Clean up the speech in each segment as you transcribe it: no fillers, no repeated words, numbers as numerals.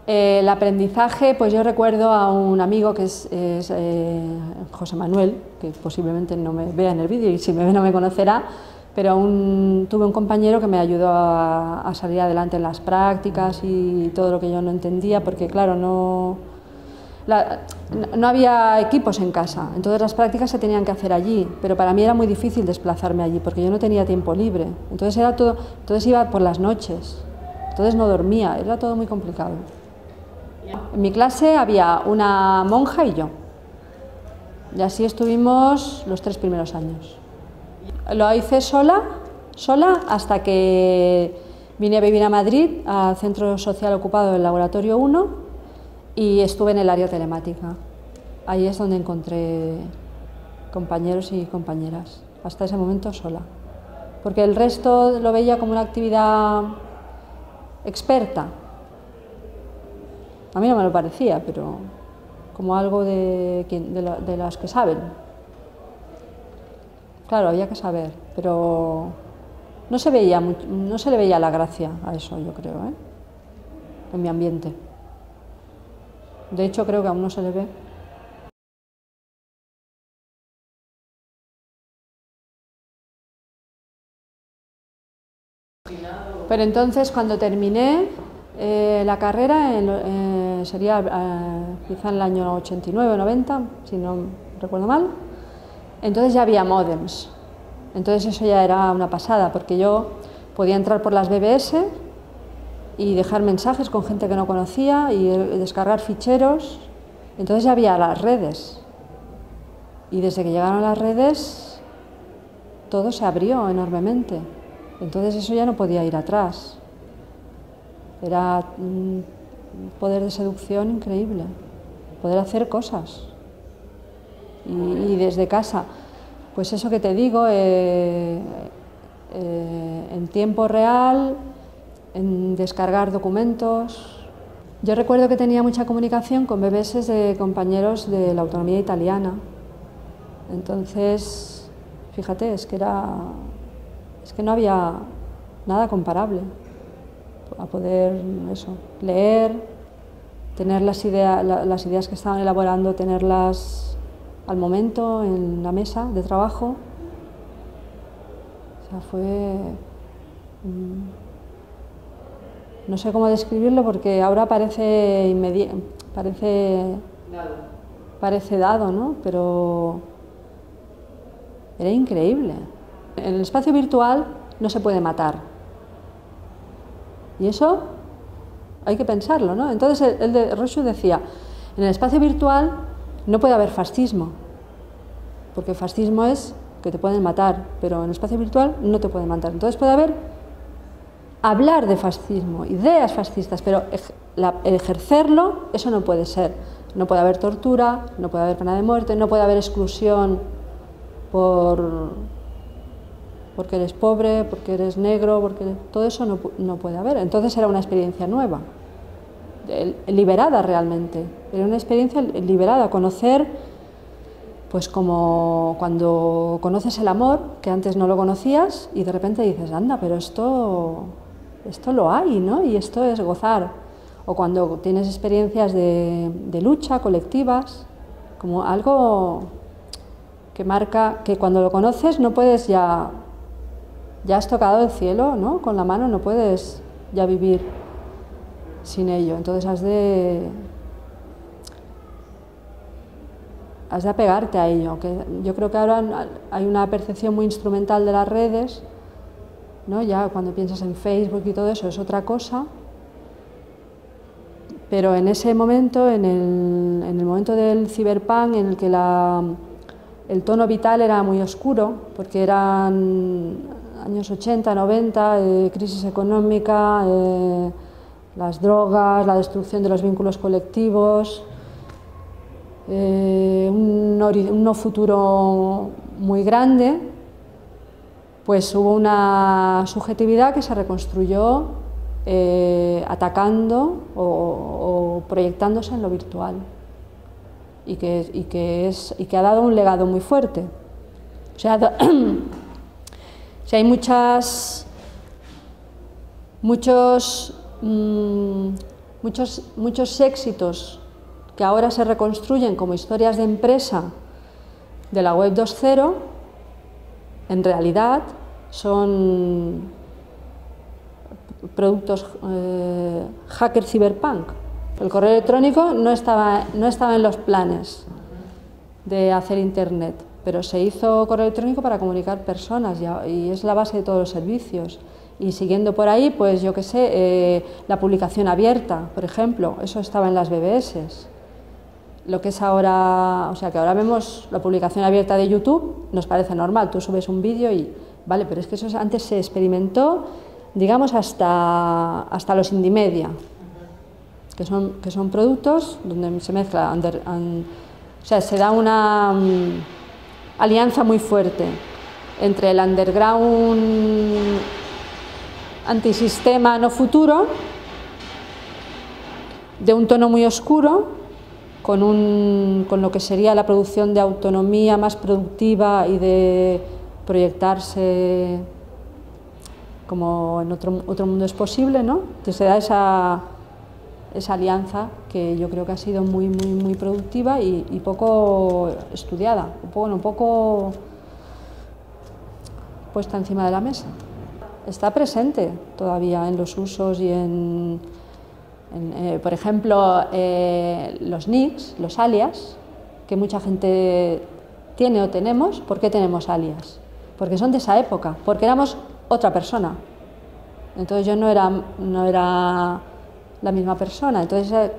El aprendizaje, pues yo recuerdo a un amigo que es José Manuel, que posiblemente no me vea en el vídeo y si me ve no me conocerá, pero tuve un compañero que me ayudó a salir adelante en las prácticas y todo lo que yo no entendía, porque claro, no había equipos en casa, entonces las prácticas se tenían que hacer allí, pero para mí era muy difícil desplazarme allí porque yo no tenía tiempo libre, entonces iba por las noches, entonces no dormía, era todo muy complicado. En mi clase había una monja y yo, y así estuvimos los 3 primeros años. Lo hice sola hasta que vine a vivir a Madrid, al Centro Social Ocupado del Laboratorio 1, y estuve en el área telemática. Ahí es donde encontré compañeros y compañeras, hasta ese momento sola, porque el resto lo veía como una actividad experta. A mí no me lo parecía, pero como algo de las que saben. Claro, había que saber, pero no se le veía la gracia a eso, yo creo, en mi ambiente. De hecho, creo que aún no se le ve. Pero entonces, cuando terminé la carrera, sería quizá en el año 89 o 90, si no recuerdo mal, entonces ya había módems. Entonces eso ya era una pasada, porque yo podía entrar por las BBS y dejar mensajes con gente que no conocía y descargar ficheros. Entonces ya había las redes. Y desde que llegaron las redes, todo se abrió enormemente. Entonces eso ya no podía ir atrás. Era un poder de seducción increíble, poder hacer cosas. Y desde casa, pues eso que te digo, en tiempo real, en descargar documentos. Yo recuerdo que tenía mucha comunicación con BBS de compañeros de la autonomía italiana. Entonces, fíjate, es que no había nada comparable a poder leer, tener las ideas que estaban elaborando, tenerlas al momento en la mesa de trabajo. O sea, fue... no sé cómo describirlo porque ahora parece dado, ¿no? Pero era increíble. En el espacio virtual no se puede matar. Y eso hay que pensarlo, ¿no? Entonces el de Rousseau decía, en el espacio virtual no puede haber fascismo, porque el fascismo es que te pueden matar, pero en el espacio virtual no te pueden matar. Entonces puede hablar de fascismo, ideas fascistas, pero el ejercerlo, eso no puede ser. No puede haber tortura, no puede haber pena de muerte, no puede haber exclusión porque eres pobre, porque eres negro, todo eso no puede haber. Entonces era una experiencia nueva, liberada realmente, era una experiencia liberada, conocer, pues como cuando conoces el amor, que antes no lo conocías y de repente dices, anda, pero esto lo hay, ¿no? Y esto es gozar. O cuando tienes experiencias de lucha colectivas, como algo que marca, que cuando lo conoces no puedes ya has tocado el cielo, ¿no? Con la mano no puedes ya vivir sin ello. Entonces has de apegarte a ello. Que yo creo que ahora hay una percepción muy instrumental de las redes, ¿no? Ya cuando piensas en Facebook y todo eso es otra cosa. Pero en ese momento, en el momento del ciberpunk, en el que el tono vital era muy oscuro, porque eran años 80, 90, crisis económica, las drogas, la destrucción de los vínculos colectivos, un no futuro muy grande, pues hubo una subjetividad que se reconstruyó atacando o proyectándose en lo virtual y que ha dado un legado muy fuerte. O sea, hay muchos éxitos que ahora se reconstruyen como historias de empresa de la web 2.0, en realidad son productos hacker cyberpunk. El correo electrónico no estaba en los planes de hacer Internet, pero se hizo correo electrónico para comunicar personas y es la base de todos los servicios. Y siguiendo por ahí, pues yo qué sé, la publicación abierta, por ejemplo, eso estaba en las BBS. Lo que es ahora, o sea, que ahora vemos la publicación abierta de YouTube, nos parece normal, tú subes un vídeo y vale, pero es que eso antes se experimentó, digamos, hasta los indie media, que son productos donde se mezcla, o sea, se da una alianza muy fuerte entre el underground antisistema no futuro, de un tono muy oscuro, con lo que sería la producción de autonomía más productiva y de proyectarse como en otro mundo es posible, ¿no? Que se da esa alianza que yo creo que ha sido muy productiva y poco estudiada, un poco puesta encima de la mesa. Está presente todavía en los usos y por ejemplo, los nicks, los alias, que mucha gente tiene o tenemos. ¿Por qué tenemos alias? Porque son de esa época, porque éramos otra persona. Entonces yo no era la misma persona. Entonces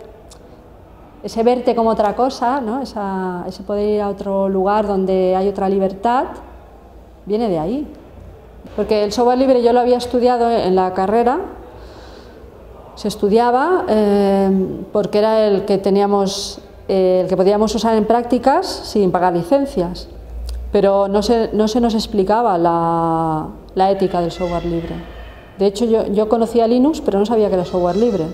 ese verte como otra cosa, ¿no? Ese poder ir a otro lugar donde hay otra libertad, viene de ahí. Porque el software libre yo lo había estudiado en la carrera. Se estudiaba porque era el que podíamos usar en prácticas sin pagar licencias, pero no se nos explicaba la ética del software libre. De hecho, yo conocía Linux, pero no sabía que era software libre,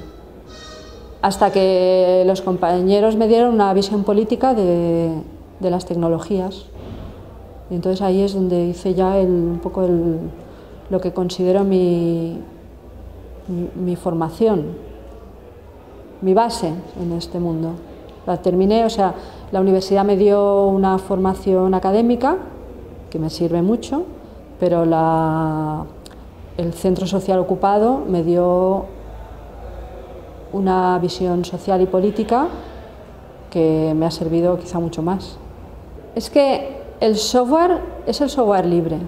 hasta que los compañeros me dieron una visión política de las tecnologías. Y entonces ahí es donde hice ya un poco lo que considero mi formación, mi base en este mundo. La terminé, o sea, la universidad me dio una formación académica que me sirve mucho, pero el centro social ocupado me dio una visión social y política que me ha servido quizá mucho más. Es que el software es el software libre.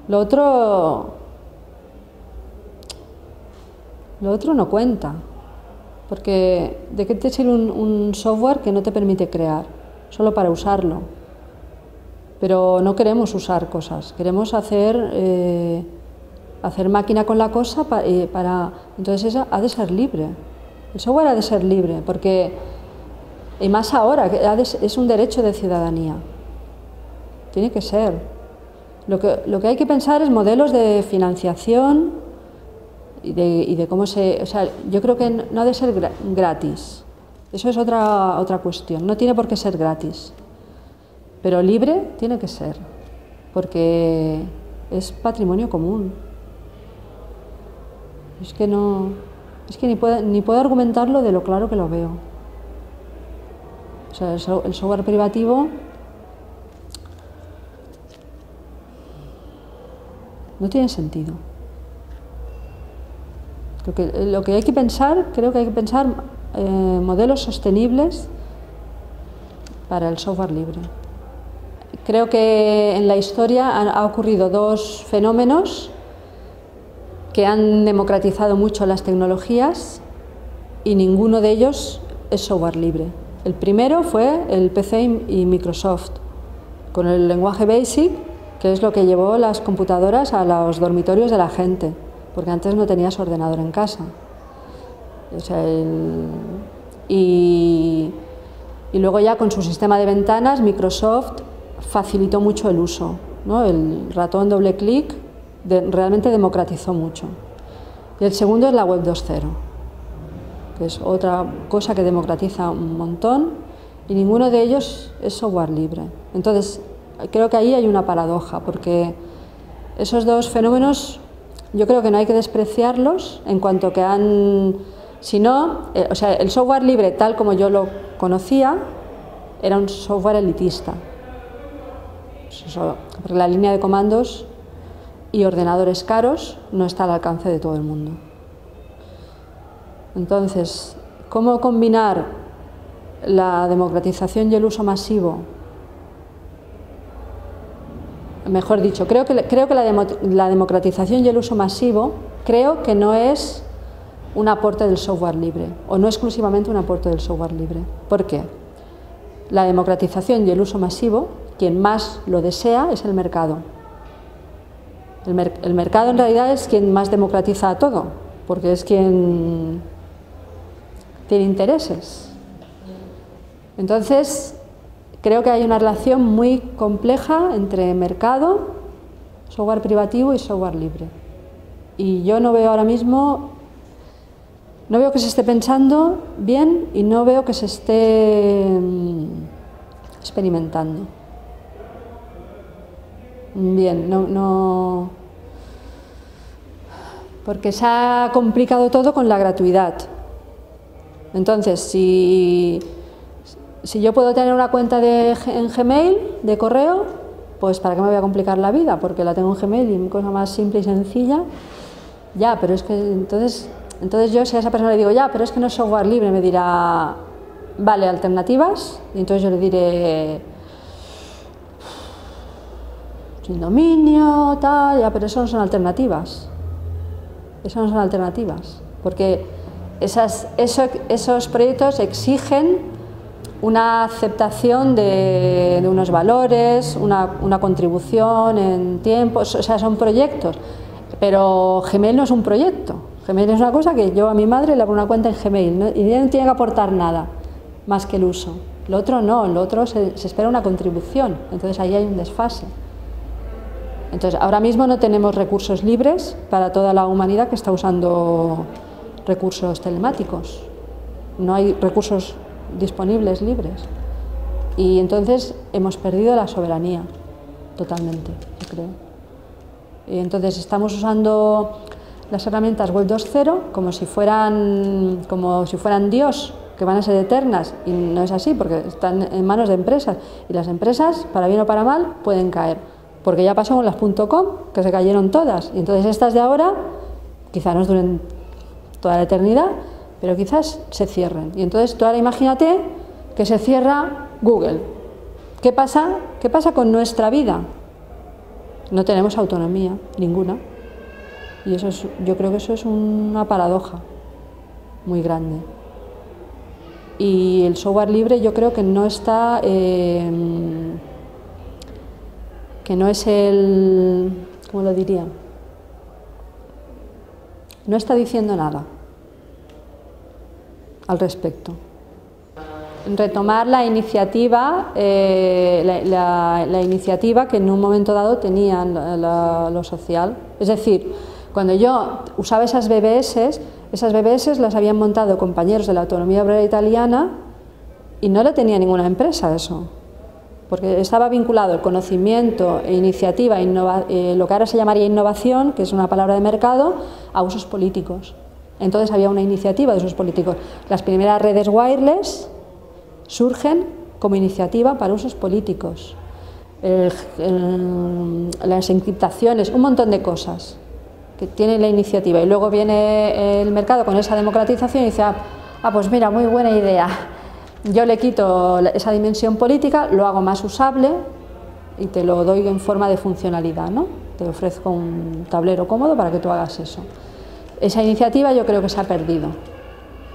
Lo otro no cuenta, porque ¿de qué te sirve un software que no te permite crear? Solo para usarlo. Pero no queremos usar cosas, queremos hacer máquina con la cosa entonces eso ha de ser libre. El software ha de ser libre, porque, y más ahora, que es un derecho de ciudadanía. Tiene que ser. Lo que hay que pensar es modelos de financiación y de cómo o sea, yo creo que no ha de ser gratis. Eso es otra cuestión. No tiene por qué ser gratis. Pero libre tiene que ser, porque es patrimonio común. Es que ni puedo argumentarlo de lo claro que lo veo. O sea, el software privativo no tiene sentido. Lo que hay que pensar, creo que hay que pensar modelos sostenibles para el software libre. Creo que en la historia ha ocurrido dos fenómenos que han democratizado mucho las tecnologías y ninguno de ellos es software libre. El primero fue el PC y Microsoft, con el lenguaje BASIC, que es lo que llevó las computadoras a los dormitorios de la gente, porque antes no tenías ordenador en casa. O sea, y luego ya con su sistema de ventanas, Microsoft facilitó mucho el uso, ¿no? El ratón doble clic realmente democratizó mucho. Y el segundo es la web 2.0, que es otra cosa que democratiza un montón, y ninguno de ellos es software libre. Entonces, creo que ahí hay una paradoja, porque esos dos fenómenos yo creo que no hay que despreciarlos en cuanto que Si no, o sea, el software libre tal como yo lo conocía era un software elitista. Porque la línea de comandos y ordenadores caros no está al alcance de todo el mundo. Entonces, ¿cómo combinar la democratización y el uso masivo? Mejor dicho, creo que la democratización y el uso masivo creo que no es un aporte del software libre, o no exclusivamente un aporte del software libre. ¿Por qué? La democratización y el uso masivo, quien más lo desea es el mercado. El mercado en realidad es quien más democratiza todo, porque es quien tiene intereses. Entonces, creo que hay una relación muy compleja entre mercado, software privativo y software libre. Y yo no veo ahora mismo, no veo que se esté pensando bien y no veo que se esté experimentando. Bien, no, porque se ha complicado todo con la gratuidad. Entonces, si yo puedo tener una cuenta en Gmail, de correo, pues ¿para qué me voy a complicar la vida? Porque la tengo en Gmail y una cosa más simple y sencilla. Ya, pero es que entonces yo si a esa persona le digo, ya, pero es que no es software libre, me dirá, vale, alternativas, y entonces yo le diré, sin dominio, tal, ya, pero eso no son alternativas. Eso no son alternativas, porque esos proyectos exigen una aceptación de unos valores, una contribución en tiempo, o sea, son proyectos. Pero Gmail no es un proyecto. Gmail es una cosa que yo a mi madre le abro una cuenta en Gmail, ¿no? Y ella no tiene que aportar nada más que el uso. Lo otro no, lo otro se espera una contribución, entonces ahí hay un desfase. Entonces ahora mismo no tenemos recursos libres para toda la humanidad que está usando recursos telemáticos. No hay recursos disponibles libres. Y entonces hemos perdido la soberanía totalmente, yo creo. Y entonces estamos usando las herramientas Web 2.0 como si fueran Dios, que van a ser eternas, y no es así porque están en manos de empresas, y las empresas, para bien o para mal, pueden caer, porque ya pasó con las .com, que se cayeron todas, y entonces estas de ahora quizás nos duren toda la eternidad, pero quizás se cierren. Y entonces tú ahora imagínate que se cierra Google. ¿Qué pasa con nuestra vida? No tenemos autonomía ninguna, y yo creo que eso es una paradoja muy grande. Y el software libre yo creo que no está, que no es ¿cómo lo diría? No está diciendo nada al respecto. Retomar la iniciativa, la iniciativa que en un momento dado tenían lo social. Es decir, cuando yo usaba esas BBS las habían montado compañeros de la autonomía obrera italiana y no lo tenía ninguna empresa eso, porque estaba vinculado el conocimiento e iniciativa, lo que ahora se llamaría innovación, que es una palabra de mercado, a usos políticos. Entonces había una iniciativa de usos políticos. Las primeras redes wireless surgen como iniciativa para usos políticos. Las encriptaciones, un montón de cosas que tienen la iniciativa, y luego viene el mercado con esa democratización y dice, pues mira, muy buena idea, yo le quito esa dimensión política, lo hago más usable y te lo doy en forma de funcionalidad, ¿no? Te ofrezco un tablero cómodo para que tú hagas eso. Esa iniciativa yo creo que se ha perdido.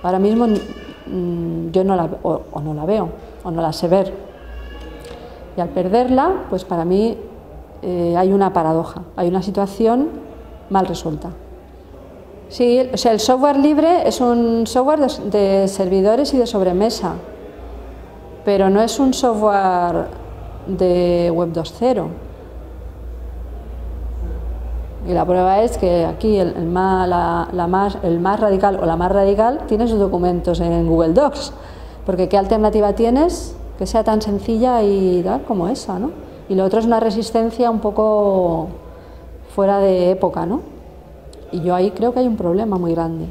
Ahora mismo yo no la, o no la veo, o no la sé ver. Y al perderla, pues para mí hay una paradoja, hay una situación mal resuelta. Sí, o sea, el software libre es un software de servidores y de sobremesa, pero no es un software de Web 2.0. Y la prueba es que aquí el más radical o la más radical tiene sus documentos en Google Docs, porque ¿qué alternativa tienes que sea tan sencilla y tal como esa, ¿no? Y lo otro es una resistencia un poco fuera de época, ¿no? Y yo ahí creo que hay un problema muy grande.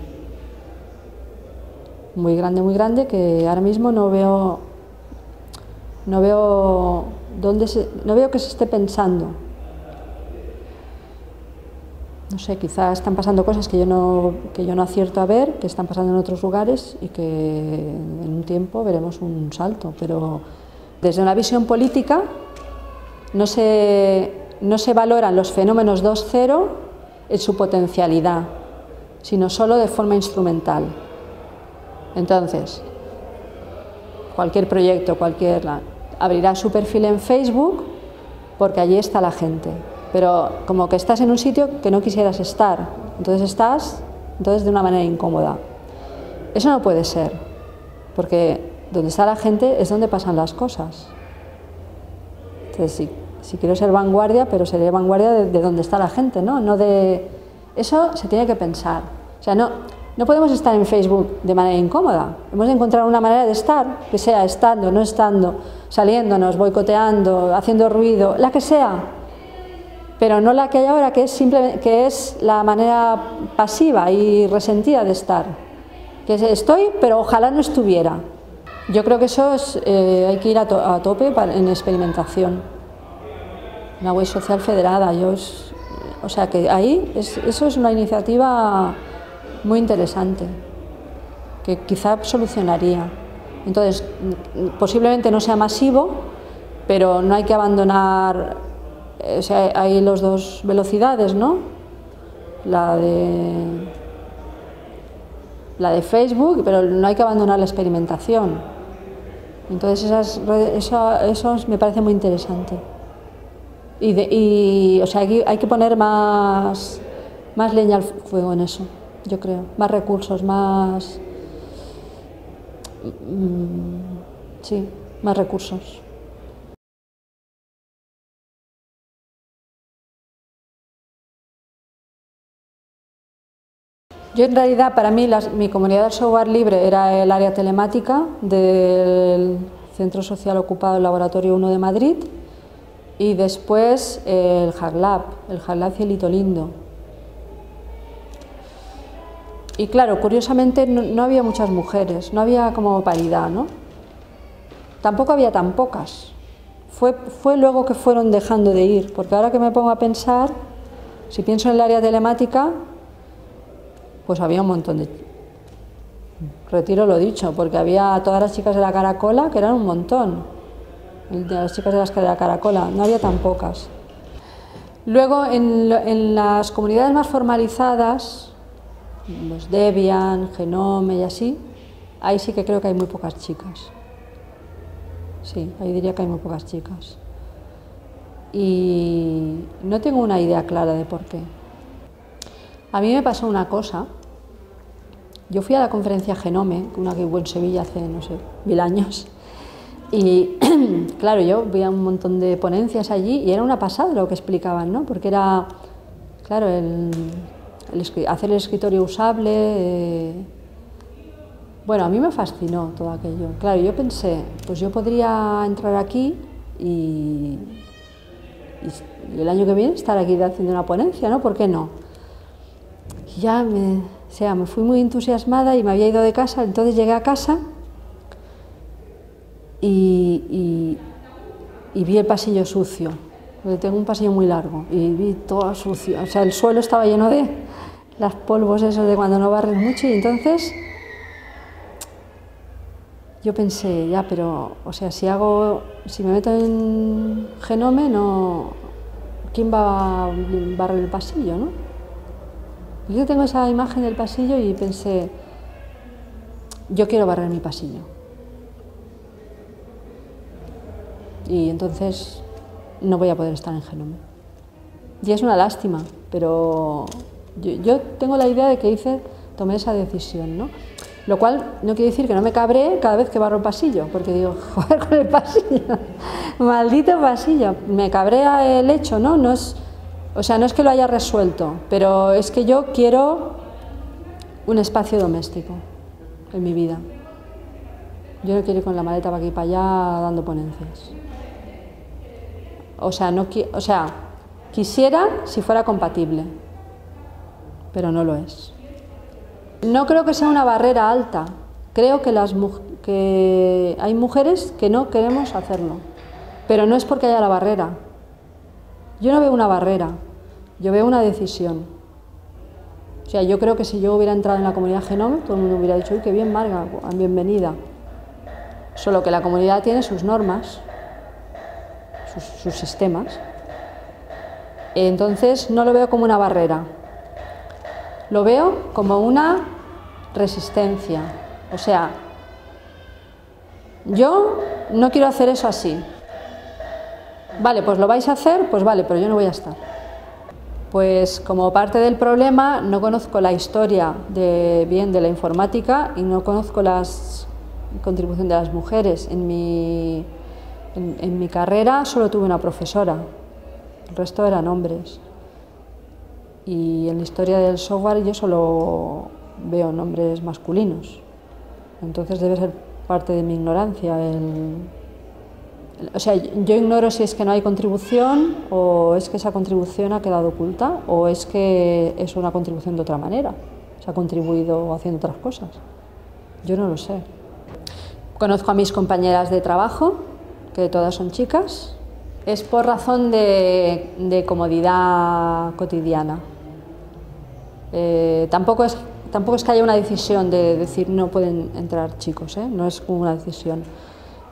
muy grande, que ahora mismo no veo que se esté pensando. No sé, quizás están pasando cosas que yo no acierto a ver, que están pasando en otros lugares y que en un tiempo veremos un salto, pero desde una visión política no se valoran los fenómenos 2.0 en su potencialidad, sino solo de forma instrumental. Entonces, cualquier proyecto, abrirá su perfil en Facebook porque allí está la gente, pero como que estás en un sitio que no quisieras estar, entonces estás de una manera incómoda. Eso no puede ser, porque donde está la gente es donde pasan las cosas. Entonces, si quiero ser vanguardia, pero seré vanguardia de donde está la gente, ¿no? No de... Eso se tiene que pensar. O sea, no podemos estar en Facebook de manera incómoda. Hemos de encontrar una manera de estar, que sea estando, no estando, saliéndonos, boicoteando, haciendo ruido, la que sea. Pero no la que hay ahora, que es la manera pasiva y resentida de estar. Que estoy, pero ojalá no estuviera. Yo creo que eso hay que ir a tope en experimentación. Una web social federada. O sea que ahí eso es una iniciativa muy interesante, que quizá solucionaría. Entonces, posiblemente no sea masivo, pero no hay que abandonar, o sea, hay las dos velocidades, ¿no? La de Facebook, pero no hay que abandonar la experimentación. Entonces, eso me parece muy interesante. O sea, hay que poner más leña al fuego en eso, yo creo, más recursos, sí, más recursos. Yo en realidad, para mí, mi comunidad del software libre era el área telemática del Centro Social Ocupado del Laboratorio 1 de Madrid y después el HackLab Cielito Lindo. Y claro, curiosamente no había muchas mujeres, no había como paridad, ¿no? Tampoco había tan pocas. Fue luego que fueron dejando de ir, porque ahora que me pongo a pensar, si pienso en el área telemática, pues había un montón de... Retiro lo dicho, porque había todas las chicas de la Caracola, que eran un montón. De las chicas de la Caracola, no había tan pocas. Luego, en las comunidades más formalizadas, los Debian, Genome y así, ahí sí que creo que hay muy pocas chicas. Sí, ahí diría que hay muy pocas chicas. Y no tengo una idea clara de por qué. A mí me pasó una cosa. Yo fui a la conferencia Genome, una que hubo en Sevilla hace, no sé, 1000 años. Y claro, yo vi a un montón de ponencias allí y era una pasada lo que explicaban, ¿no? Porque era, claro, hacer el escritorio usable. Bueno, a mí me fascinó todo aquello. Claro, yo pensé, pues yo podría entrar aquí y el año que viene estar aquí haciendo una ponencia, ¿no? ¿Por qué no? Y ya me fui muy entusiasmada y me había ido de casa, entonces llegué a casa y vi el pasillo sucio, porque tengo un pasillo muy largo, y vi todo sucio, o sea, el suelo estaba lleno de los polvos esos de cuando no barres mucho, y entonces yo pensé, ya, pero, o sea, si me meto en Genome, ¿quién va a barrer el pasillo, no? Yo tengo esa imagen del pasillo y pensé, yo quiero barrer mi pasillo. Y entonces no voy a poder estar en Genome. Y es una lástima, pero yo tengo la idea de que tomé esa decisión, ¿no? Lo cual no quiere decir que no me cabré cada vez que barro el pasillo, porque digo, joder con el pasillo, maldito pasillo. Me cabrea el hecho, ¿no? O sea, no es que lo haya resuelto, pero es que yo quiero un espacio doméstico en mi vida. Yo no quiero ir con la maleta para aquí y para allá dando ponencias. O sea, quisiera si fuera compatible, pero no lo es. No creo que sea una barrera alta. creo que hay mujeres que no queremos hacerlo, pero no es porque haya la barrera. Yo no veo una barrera, yo veo una decisión. O sea, yo creo que si yo hubiera entrado en la comunidad Genome, todo el mundo hubiera dicho, uy, qué bien, Marga, bienvenida. Solo que la comunidad tiene sus normas, sus sistemas. Entonces no lo veo como una barrera, lo veo como una resistencia. O sea, yo no quiero hacer eso así. Vale, pues lo vais a hacer, pues vale, pero yo no voy a estar. Pues como parte del problema no conozco la historia de la informática y no conozco la contribución de las mujeres. En mi carrera solo tuve una profesora, el resto eran hombres. Y en la historia del software yo solo veo nombres masculinos. Entonces debe ser parte de mi ignorancia. O sea, yo ignoro si es que no hay contribución o es que esa contribución ha quedado oculta o es que es una contribución de otra manera. Se ha contribuido haciendo otras cosas. Yo no lo sé. Conozco a mis compañeras de trabajo, que todas son chicas. Es por razón de comodidad cotidiana. Tampoco es que haya una decisión de decir no pueden entrar chicos, no es como una decisión.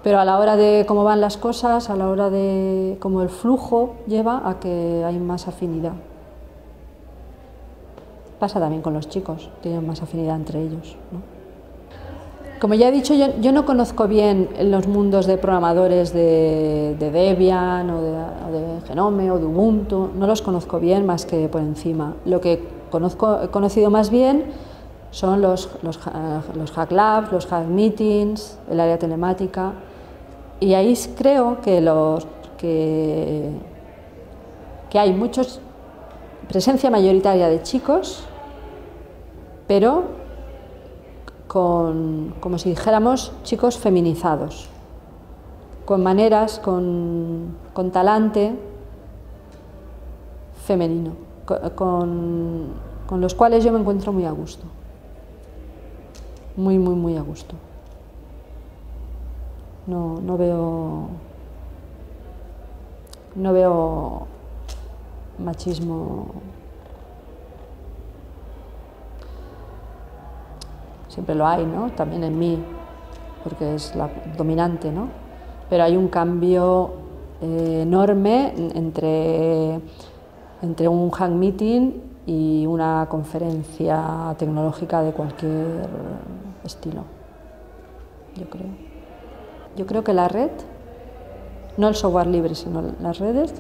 Pero a la hora de cómo van las cosas, a la hora de cómo el flujo lleva a que hay más afinidad. Pasa también con los chicos, tienen más afinidad entre ellos, ¿no? Como ya he dicho, yo no conozco bien los mundos de programadores de Debian o de Genome o de Ubuntu, no los conozco bien más que por encima. Lo que he conocido más bien son los Hack Labs, los Hack Meetings, el área telemática, y ahí creo que hay presencia mayoritaria de chicos, pero como si dijéramos chicos feminizados, con maneras, con talante femenino, con los cuales yo me encuentro muy a gusto, muy a gusto. No veo machismo. Siempre lo hay, ¿no? También en mí, porque es la dominante, ¿no? Pero hay un cambio enorme entre un hack meeting y una conferencia tecnológica de cualquier estilo, yo creo. Yo creo que la red, no el software libre, sino las redes,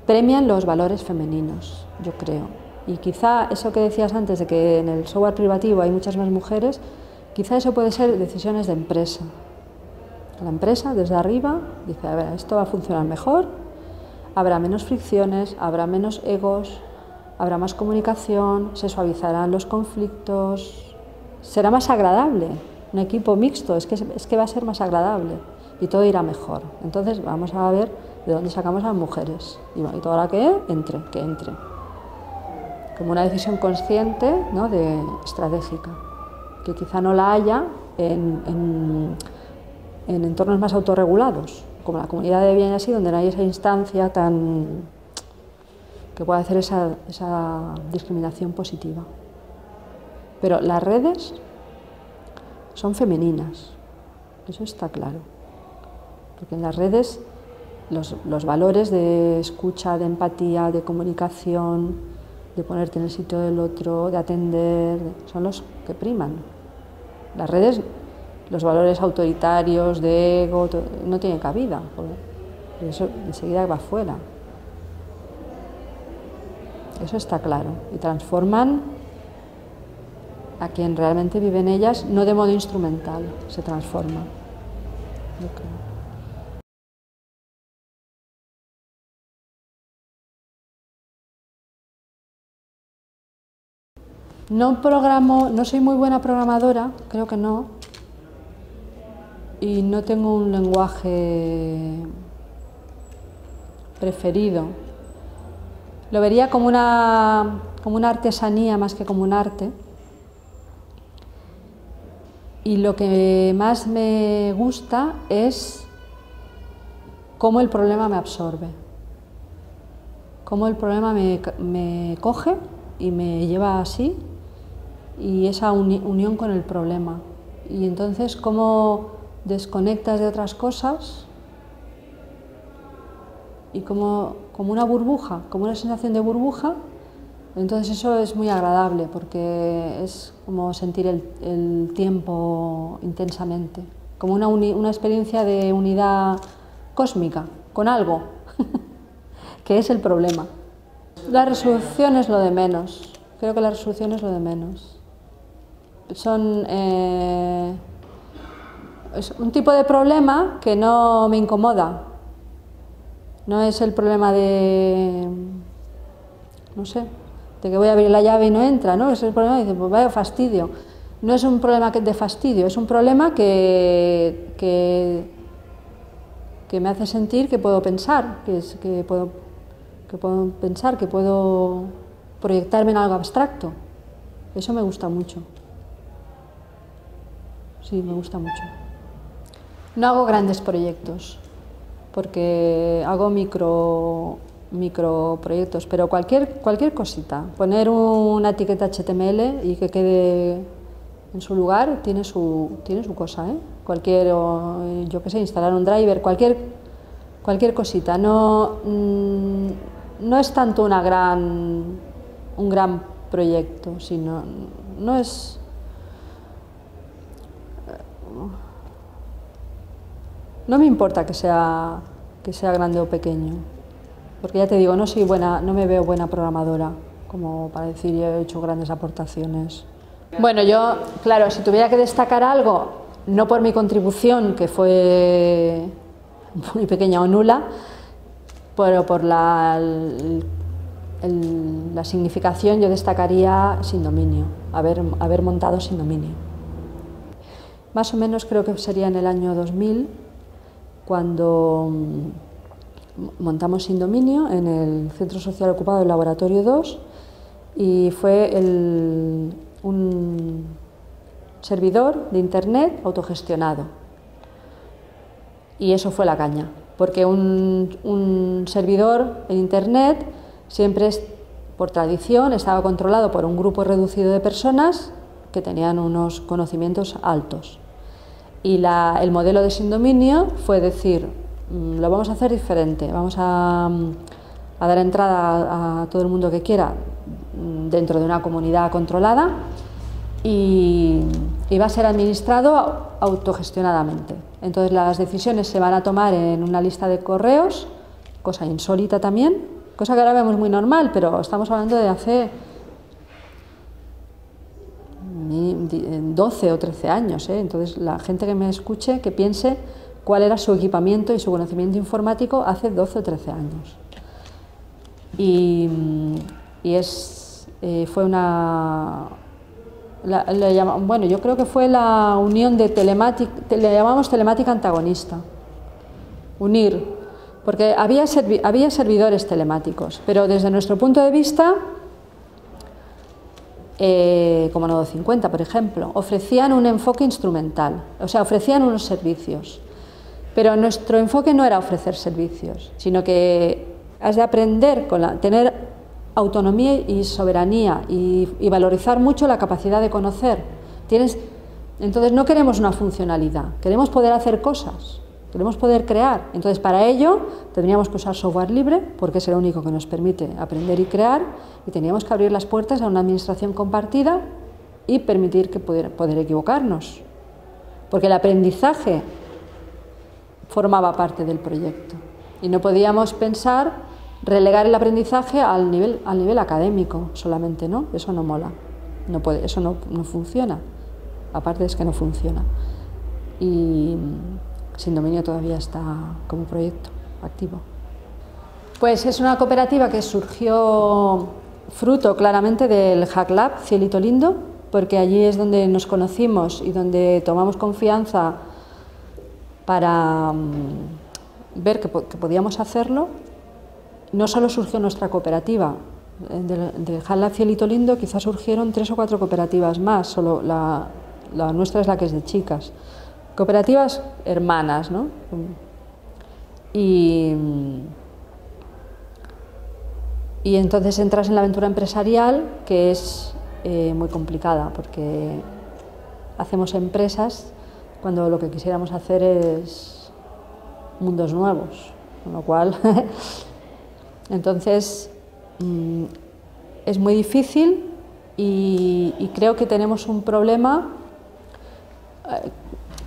premian los valores femeninos, yo creo. Y quizá eso que decías antes de que en el software privativo hay muchas más mujeres, quizá eso puede ser decisiones de empresa. La empresa desde arriba dice, a ver, esto va a funcionar mejor, habrá menos fricciones, habrá menos egos, habrá más comunicación, se suavizarán los conflictos, será más agradable. Un equipo mixto es que va a ser más agradable y todo irá mejor. Entonces vamos a ver de dónde sacamos a las mujeres y toda la que entre. Como una decisión consciente, ¿no? Estratégica, que quizá no la haya en entornos más autorregulados, como la comunidad de Debian y así, donde no hay esa instancia que pueda hacer esa discriminación positiva. Pero las redes son femeninas, eso está claro, porque en las redes los valores de escucha, de empatía, de comunicación, de ponerte en el sitio del otro, de atender, son los que priman. Las redes, los valores autoritarios, de ego, no tienen cabida, porque eso enseguida va fuera. Eso está claro, y transforman a quien realmente vive en ellas, no de modo instrumental, se transforma, yo creo. No programo, no soy muy buena programadora, creo que no, y no tengo un lenguaje preferido. Lo vería como una artesanía más que como un arte. Y lo que más me gusta es cómo el problema me absorbe, cómo el problema me coge y me lleva así, y esa unión con el problema. Y entonces cómo desconectas de otras cosas y como una burbuja, como una sensación de burbuja. Entonces eso es muy agradable porque es como sentir el tiempo intensamente, como una experiencia de unidad cósmica con algo, que es el problema. La resolución es lo de menos, creo que la resolución es lo de menos. Es un tipo de problema que no me incomoda, no es el problema de, no sé, de que voy a abrir la llave y no entra, ¿no? Es el problema de decir, pues vaya fastidio. No es un problema de fastidio, es un problema que me hace sentir que puedo pensar, que puedo pensar, que puedo proyectarme en algo abstracto. Eso me gusta mucho. Sí, me gusta mucho. No hago grandes proyectos, porque hago microproyectos, pero cualquier cosita, poner una etiqueta HTML y que quede en su lugar, tiene su cosa, ¿eh? Yo qué sé, instalar un driver, cualquier cosita, no es tanto un gran proyecto, sino, no es... No me importa que sea grande o pequeño, porque ya te digo, no me veo buena programadora, como para decir yo he hecho grandes aportaciones. Bueno, yo, claro, si tuviera que destacar algo, no por mi contribución, que fue muy pequeña o nula, pero por la significación, yo destacaría Sin Dominio, haber montado Sin Dominio. Más o menos creo que sería en el año 2000, cuando montamos Sin Dominio en el Centro Social Ocupado del Laboratorio 2, y fue un servidor de Internet autogestionado. Y eso fue la caña, porque un servidor en Internet siempre, por tradición, estaba controlado por un grupo reducido de personas que tenían unos conocimientos altos. Y el modelo de Sin Dominio fue decir, lo vamos a hacer diferente, vamos a dar entrada a todo el mundo que quiera dentro de una comunidad controlada, y va a ser administrado autogestionadamente. Entonces las decisiones se van a tomar en una lista de correos, cosa insólita también, cosa que ahora vemos muy normal, pero estamos hablando de hace 12 o 13 años, ¿eh? Entonces la gente que me escuche, que piense cuál era su equipamiento y su conocimiento informático hace 12 o 13 años. Fue una... bueno, yo creo que fue la unión de telemática, le llamamos telemática antagonista, unir, porque había servidores telemáticos, pero desde nuestro punto de vista, como Nodo 50, por ejemplo, ofrecían un enfoque instrumental, o sea, ofrecían unos servicios, pero nuestro enfoque no era ofrecer servicios, sino que has de aprender, tener autonomía y soberanía y valorizar mucho la capacidad de conocer. Entonces no queremos una funcionalidad, queremos poder hacer cosas, queremos poder crear. Entonces para ello tendríamos que usar software libre, porque es el único que nos permite aprender y crear, y teníamos que abrir las puertas a una administración compartida y permitir que poder equivocarnos, porque el aprendizaje formaba parte del proyecto y no podíamos relegar el aprendizaje al nivel académico solamente, ¿no? Eso no mola, eso no funciona, aparte es que no funciona. Y Sin Dominio todavía está como proyecto activo. Pues es una cooperativa que surgió fruto claramente del Hack Lab Cielito Lindo, porque allí es donde nos conocimos y donde tomamos confianza para ver que podíamos hacerlo. No solo surgió nuestra cooperativa, del Hack Lab Cielito Lindo quizás surgieron 3 o 4 cooperativas más, solo la la nuestra es la que es de chicas. Cooperativas hermanas, ¿no? Y entonces entras en la aventura empresarial, que es muy complicada, porque hacemos empresas cuando lo que quisiéramos hacer es mundos nuevos, con lo cual entonces es muy difícil y creo que tenemos un problema.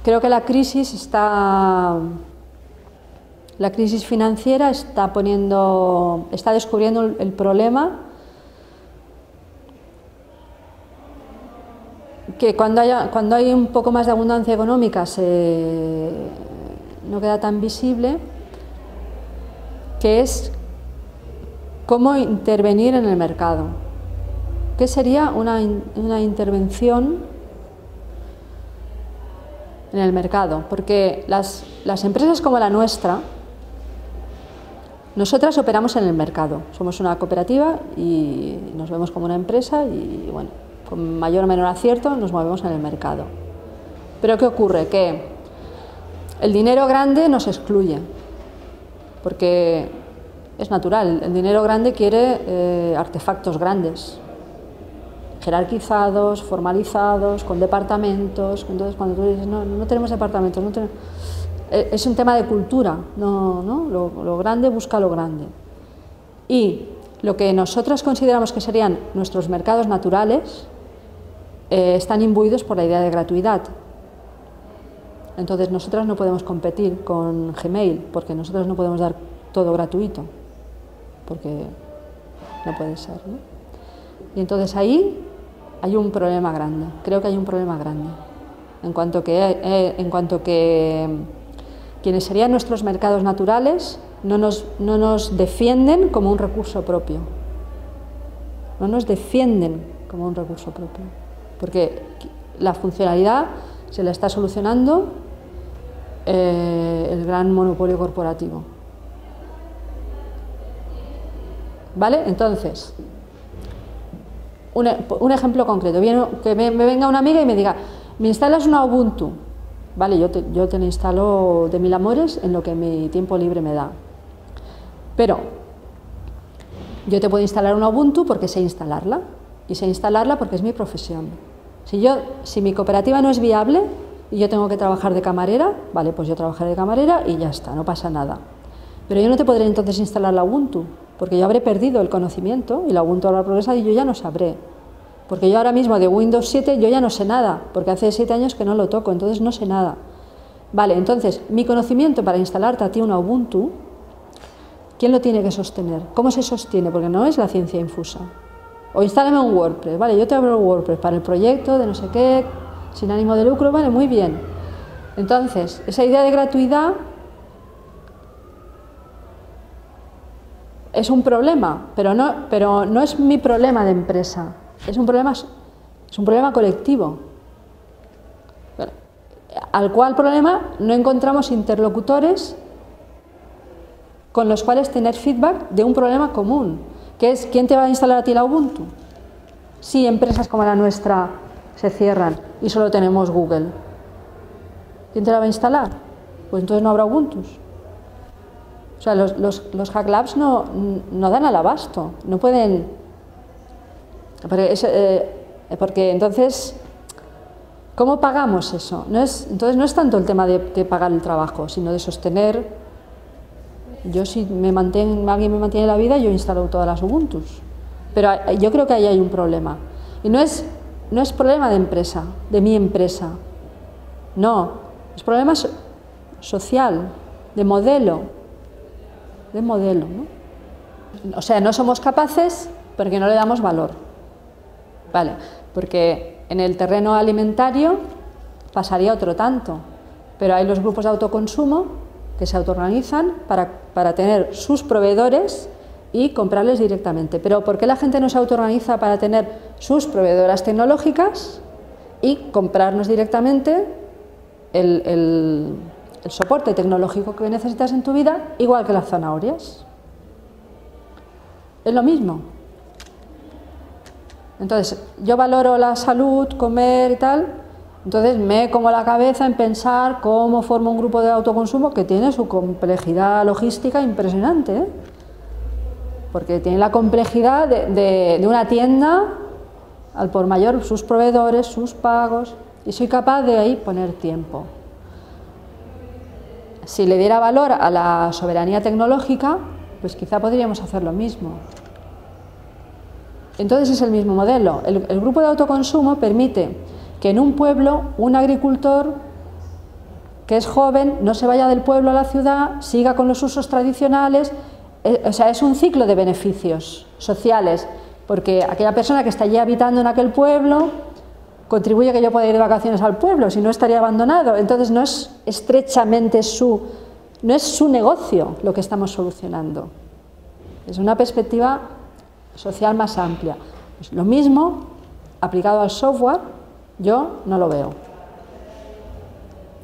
Creo que la crisis financiera está descubriendo el problema, que cuando hay un poco más de abundancia económica no queda tan visible, que es cómo intervenir en el mercado. ¿Qué sería una intervención en el mercado? Porque las empresas como la nuestra, nosotras operamos en el mercado. Somos una cooperativa y nos vemos como una empresa y, bueno, con mayor o menor acierto nos movemos en el mercado. Pero ¿qué ocurre? Que el dinero grande nos excluye, porque es natural. El dinero grande quiere artefactos grandes, jerarquizados, formalizados, con departamentos. Entonces, cuando tú dices, no tenemos departamentos, es un tema de cultura, lo grande busca lo grande. Y lo que nosotros consideramos que serían nuestros mercados naturales están imbuidos por la idea de gratuidad. Entonces, nosotros no podemos competir con Gmail, porque nosotros no podemos dar todo gratuito, porque no puede ser, ¿no? Y entonces ahí hay un problema grande, creo que hay un problema grande, en cuanto que quienes serían nuestros mercados naturales no nos defienden como un recurso propio, no nos defienden como un recurso propio, porque la funcionalidad se la está solucionando el gran monopolio corporativo. ¿Vale? Entonces, un ejemplo concreto, que me venga una amiga y me diga, ¿me instalas una Ubuntu? Vale, yo te la instalo de mil amores en lo que mi tiempo libre me da. Pero yo te puedo instalar una Ubuntu porque sé instalarla, y sé instalarla porque es mi profesión. Si mi cooperativa no es viable y yo tengo que trabajar de camarera, vale, pues yo trabajaré de camarera y ya está, no pasa nada. Pero yo no te podré entonces instalar la Ubuntu, porque yo habré perdido el conocimiento y la Ubuntu habrá progresado y yo ya no sabré. Porque yo ahora mismo de Windows 7 yo ya no sé nada, porque hace 7 años que no lo toco, entonces no sé nada. Vale, entonces mi conocimiento para instalarte a ti una Ubuntu, ¿quién lo tiene que sostener? ¿Cómo se sostiene? Porque no es la ciencia infusa. O instálame un WordPress, vale, yo te abro WordPress para el proyecto de no sé qué, sin ánimo de lucro, vale, muy bien. Entonces, esa idea de gratuidad es un problema, pero no es mi problema de empresa, es un problema colectivo, al cual problema no encontramos interlocutores con los cuales tener feedback de un problema común, que es ¿quién te va a instalar a ti la Ubuntu? Si empresas como la nuestra se cierran y solo tenemos Google, ¿quién te la va a instalar? Pues entonces no habrá Ubuntus. O sea, los Hack Labs no dan al abasto, no pueden, porque entonces, ¿cómo pagamos eso? Entonces no es tanto el tema de pagar el trabajo, sino de sostener. Yo si alguien me mantiene la vida, yo instalo todas las Ubuntus, pero yo creo que ahí hay un problema, y no es problema de empresa, de mi empresa, no, es problema social, de modelo, ¿no? O sea, no somos capaces porque no le damos valor, ¿vale? Porque en el terreno alimentario pasaría otro tanto, pero hay los grupos de autoconsumo que se autoorganizan para tener sus proveedores y comprarles directamente. Pero ¿por qué la gente no se autoorganiza para tener sus proveedoras tecnológicas y comprarnos directamente el soporte tecnológico que necesitas en tu vida, igual que las zanahorias? Es lo mismo. Entonces, yo valoro la salud, comer y tal, Entonces me como la cabeza en pensar cómo formo un grupo de autoconsumo que tiene su complejidad logística impresionante, ¿eh? Porque tiene la complejidad de una tienda al por mayor, sus proveedores, sus pagos, y soy capaz de ahí poner tiempo. Si le diera valor a la soberanía tecnológica, pues quizá podríamos hacer lo mismo. Entonces es el mismo modelo. El grupo de autoconsumo permite que en un pueblo un agricultor que es joven no se vaya del pueblo a la ciudad, siga con los usos tradicionales, o sea, es un ciclo de beneficios sociales, porque aquella persona que está allí habitando en aquel pueblo contribuye a que yo pueda ir de vacaciones al pueblo, si no estaría abandonado. Entonces no es estrechamente no es su negocio lo que estamos solucionando, es una perspectiva social más amplia. Pues lo mismo aplicado al software, yo no lo veo,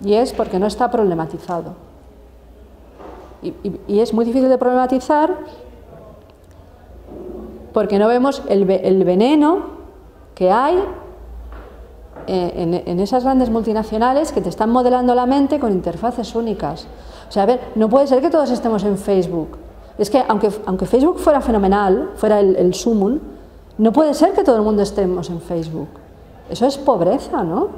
y es porque no está problematizado, y es muy difícil de problematizar porque no vemos el veneno que hay en esas grandes multinacionales que te están modelando la mente con interfaces únicas. O sea, a ver, no puede ser que todos estemos en Facebook. Es que aunque Facebook fuera fenomenal, fuera el sumum, no puede ser que todo el mundo estemos en Facebook. Eso es pobreza, ¿no?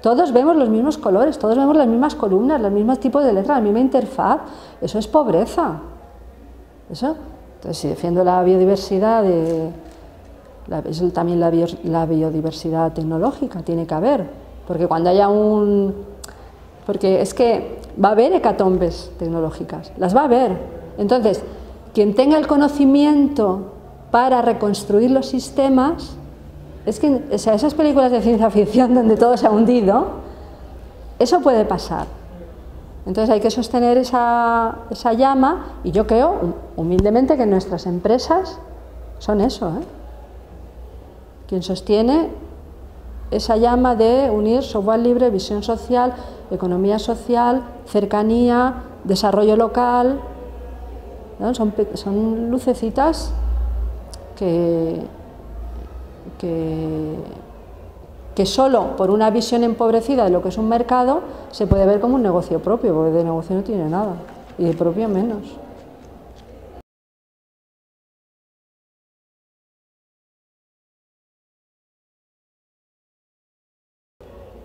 Todos vemos los mismos colores, todos vemos las mismas columnas, los mismos tipos de letras, la misma interfaz. Eso es pobreza. Eso. Entonces, si defiendo la biodiversidad, también la biodiversidad tecnológica tiene que haber, porque cuando haya porque es que va a haber hecatombes tecnológicas, las va a haber. Entonces, quien tenga el conocimiento para reconstruir los sistemas, es que, o sea, esas películas de ciencia ficción donde todo se ha hundido, eso puede pasar. Entonces hay que sostener esa llama, y yo creo humildemente que nuestras empresas son eso, ¿eh? Quien sostiene esa llama de unir software libre, visión social, economía social, cercanía, desarrollo local, ¿no? Son lucecitas que solo por una visión empobrecida de lo que es un mercado se puede ver como un negocio propio, porque de negocio no tiene nada, y de propio menos.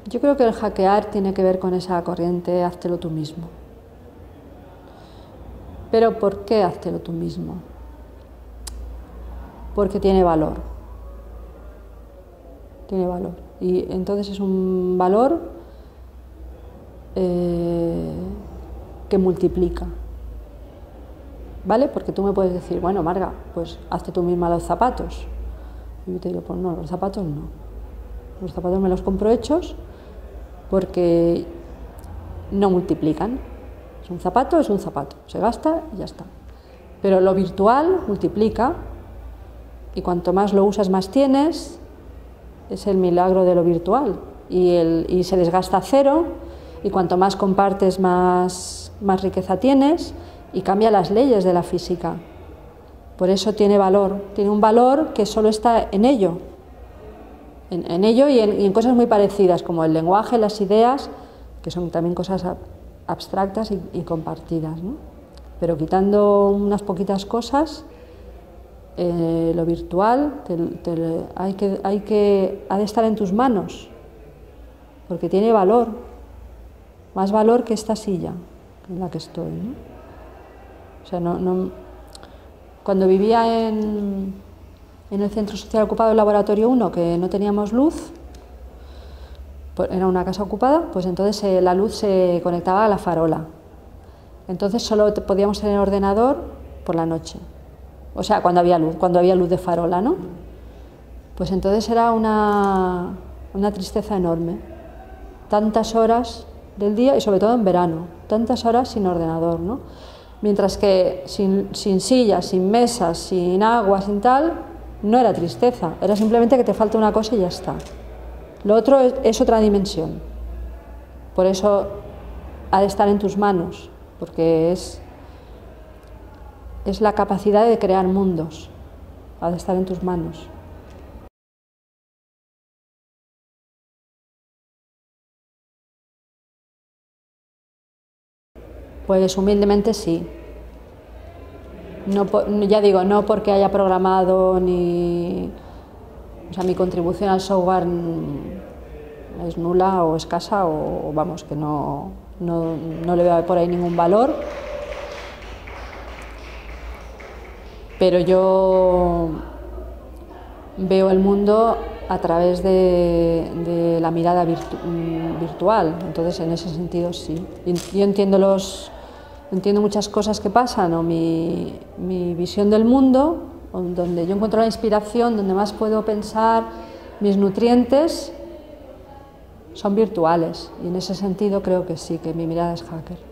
Yo creo que el hackear tiene que ver con esa corriente háztelo tú mismo. Pero ¿por qué háztelo tú mismo? Porque tiene valor. Tiene valor. Y entonces es un valor que multiplica. ¿Vale? Porque tú me puedes decir, bueno, Marga, pues hazte tú misma los zapatos. Y yo te digo, pues no, los zapatos no. Los zapatos me los compro hechos porque no multiplican. Es un zapato, se gasta y ya está. Pero lo virtual multiplica, y cuanto más lo usas, más tienes. Es el milagro de lo virtual, y se desgasta a cero, y cuanto más compartes, más riqueza tienes, y cambia las leyes de la física. Por eso tiene valor, tiene un valor que solo está en ello. En ello y en cosas muy parecidas, como el lenguaje, las ideas, que son también cosas abstractas y compartidas, ¿no? Pero quitando unas poquitas cosas, lo virtual ha de estar en tus manos, porque tiene valor, más valor que esta silla en la que estoy, ¿no? O sea, cuando vivía en el Centro Social Ocupado del Laboratorio 1, que no teníamos luz, era una casa ocupada, pues entonces la luz se conectaba a la farola. Entonces solo podíamos tener ordenador por la noche. O sea, cuando había luz de farola, ¿no? Pues entonces era una tristeza enorme. Tantas horas del día, y sobre todo en verano, tantas horas sin ordenador, ¿no? Mientras que sin sillas, sin mesas, sin agua, sin tal, no era tristeza, era simplemente que te falta una cosa y ya está. Lo otro es otra dimensión. Por eso ha de estar en tus manos, porque es la capacidad de crear mundos, ha de estar en tus manos. Pues humildemente sí. No, ya digo, no porque haya programado ni... O sea, mi contribución al software es nula o escasa o vamos, que no le veo por ahí ningún valor. Pero yo veo el mundo a través de la mirada virtual, entonces en ese sentido sí. Yo entiendo muchas cosas que pasan, o mi visión del mundo, donde yo encuentro la inspiración, donde más puedo pensar, mis nutrientes son virtuales, y en ese sentido creo que sí, que mi mirada es hacker.